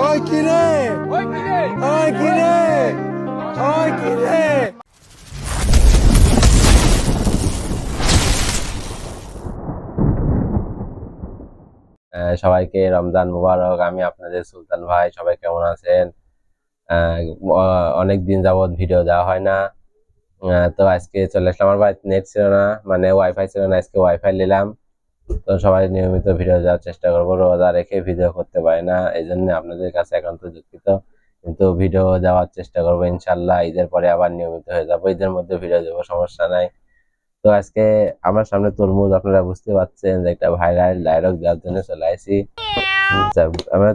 ওই কিরে ওই কিরে ওই কিরে ওই কিরে। সবাইকে রমজান মুবারক। আমি আপনাদের সুলতান ভাই। সবাই কেমন আছেন? অনেক দিন যাবত ভিডিও দেওয়া হয় না। তো আজকে চলে আসলাম। আমার বাড়িতে নেট ছিল না, মানে ওয়াইফাই ছিল না, আজকে ওয়াইফাই নিলাম। তো সবাই নিয়মিত ভিডিও দেওয়ার চেষ্টা করবো। রোজা রেখে ভিডিও করতে পারি না, এই জন্য আপনাদের কাছে একান্ত দুঃখিত। কিন্তু ভিডিও দেওয়ার চেষ্টা করবো ইনশাল্লাহ। ঈদের পরে আবার নিয়মিত হয়ে যাবো, ঈদের মধ্যে ভিডিও দেবো, সমস্যা নাই। তো আজকে আমার সামনে তরমুজ, আপনারা বুঝতে পারছেন যে একটা ভাইরাল ডায়লগ দেওয়ার জন্য চলে আসি। আমরা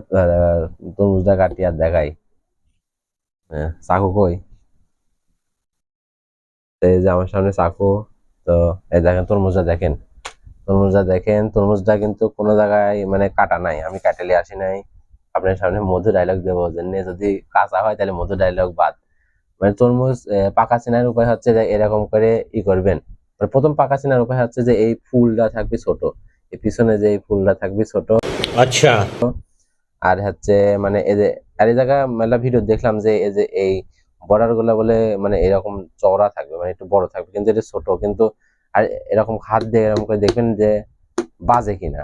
তরমুজটা কাটি আর দেখাই। চাকু কই? এই যে আমার সামনে চাকু। তো এই দেখেন তরমুজটা, দেখেন তরমুজটা, দেখেন তরমুজটা কিন্তু কোনো জায়গায় মানে কাটা নাই, আমি কাটালে আসি নাই। আপনার সামনে মধু ডায়লগ দেবো, জন্য যদি কাঁচা হয় তাহলে মধু ডায়লগ বাদ। মানে তরমুজ পাকা চেনার উপায় হচ্ছে যে এরকম করে করবেন। মানে প্রথম পাকা চেনার উপায় হচ্ছে যে এই ফুলটা থাকবে ছোট, এই পিছনে যে এই ফুলটা থাকবে ছোট। আচ্ছা। আর হচ্ছে মানে এই যে, আর এই জায়গা মেলা ভিডিও দেখলাম যে এই যে এই বর্ডার গুলা বলে মানে এরকম চওড়া থাকবে, মানে একটু বড় থাকবে, কিন্তু এটা ছোট। কিন্তু আর এরকম হাত দিয়ে এরকম করে দেখবেন যে বাজে কিনা,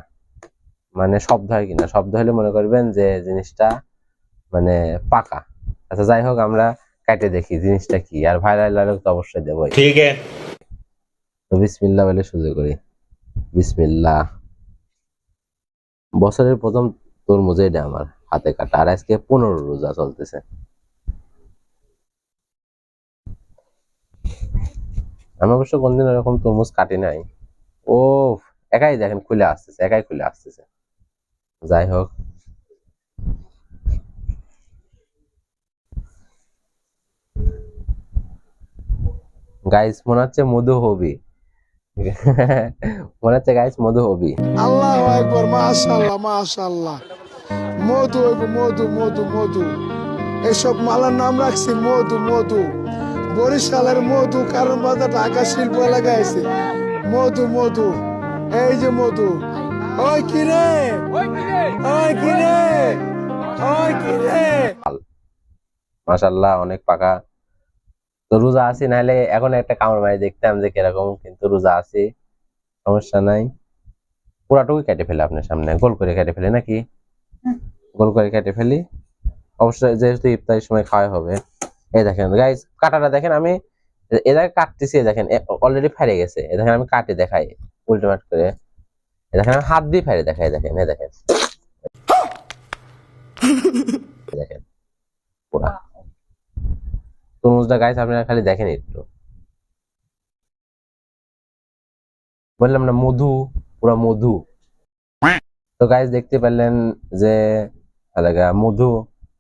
মানে শব্দ হয় কিনা। শব্দ হলে মনে করবেন যে জিনিসটা মানে পাকা। আচ্ছা যাই হোক, আমরা কাটে দেখি জিনিসটা কি। আর ভাইরাল ডায়লগ তো অবশ্যই দেবই। ঠিক আছে। তো বিসমিল্লাহ বলে শুরু করি। বিসমিল্লাহ। বছরের প্রথম তরমুজ এটা আমার হাতে কাটা, আর আজকে 15 রোজা চলতেছে। আমি অবশ্য কোনদিন এরকম তরমুজ কাটি নাই। ও একাই দেখেন খুলে আসতেছে, একাই খুলে আসতেছে। যাই হোক, গাইস মনে হচ্ছে মধু হবি। মনে হচ্ছে গাইস মধু হবি। আল্লাহু আকবার, মাশাআল্লাহ মাশাআল্লাহ। মধু হইব, মধু মধু মধু। এসব মালার নাম রাখছি মধু মধু। বরিশালের মধু, কারণ বাজার ঢাকা শিল্প এলাকায় আছে। মধু মধু, এই যে মধু। ওই কিরে ওই কিরে ওই কিরে ওই কিরে। মাশাআল্লাহ অনেক পাকা। তো রোজা আছি, নাহলে এখন একটা কামড় মারি দেখতাম যে কিরকম, কিন্তু রোজা আছি, সমস্যা নাই। পুরাটুকু কেটে ফেলে আপনার সামনে, গোল করে কেটে ফেলে নাকি, গোল করে কেটে ফেলি। অবশ্যই যেহেতু ইফতারের সময় খাওয়া হবে। এই দেখেন গাইস, কাটাটা দেখেন, আমি এ জায়গায় কাটতেছি, দেখেন অলরেডি ফাইরে গেছে। এ দেখেন আমি কাটে দেখাই উল্টোমাট করে। এ দেখেন আমি হাত দিয়ে ফাইরে দেখাই, দেখেন এ দেখেন, দেখেন পুরা তরমুজটা। গাইস আপনারা খালি দেখেন একটু, বললাম না মধু, পুরা মধু। তো গাইস দেখতে পেলেন যে মধু।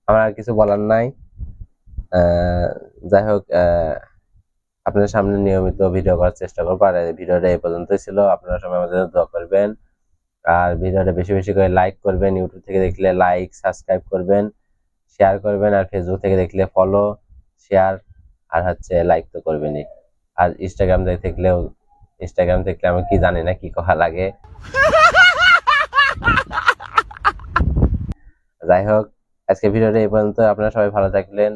আমার আর কিছু বলার নাই। যাই হোক, আপনাদের সামনে নিয়মিত ভিডিও করার চেষ্টা করবো। আর ভিডিওটা এই পর্যন্তই ছিল। আপনারা সবাই আমাদের জন্য দোয়া করবেন, আর ভিডিওটা বেশি বেশি করে লাইক করবেন। ইউটিউব থেকে দেখলে লাইক, সাবস্ক্রাইব করবেন, শেয়ার করবেন। আর ফেসবুক থেকে দেখলে ফলো, শেয়ার আর হচ্ছে লাইক তো করবেনই। আর ইনস্টাগ্রাম থেকে থাকলেও, ইনস্টাগ্রাম থেকে আমি কি জানি না কি কথা লাগে। যাই হোক, আজকে ভিডিওটা এই পর্যন্ত। আপনারা সবাই ভালো থাকলেন।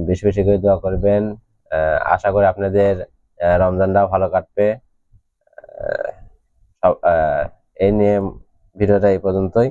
বেশি বেশি করে দোয়া করবেন। আশা করি আপনাদের রমজানটাও ভালো কাটবে। এই নিয়ে ভিডিওটা এই পর্যন্তই।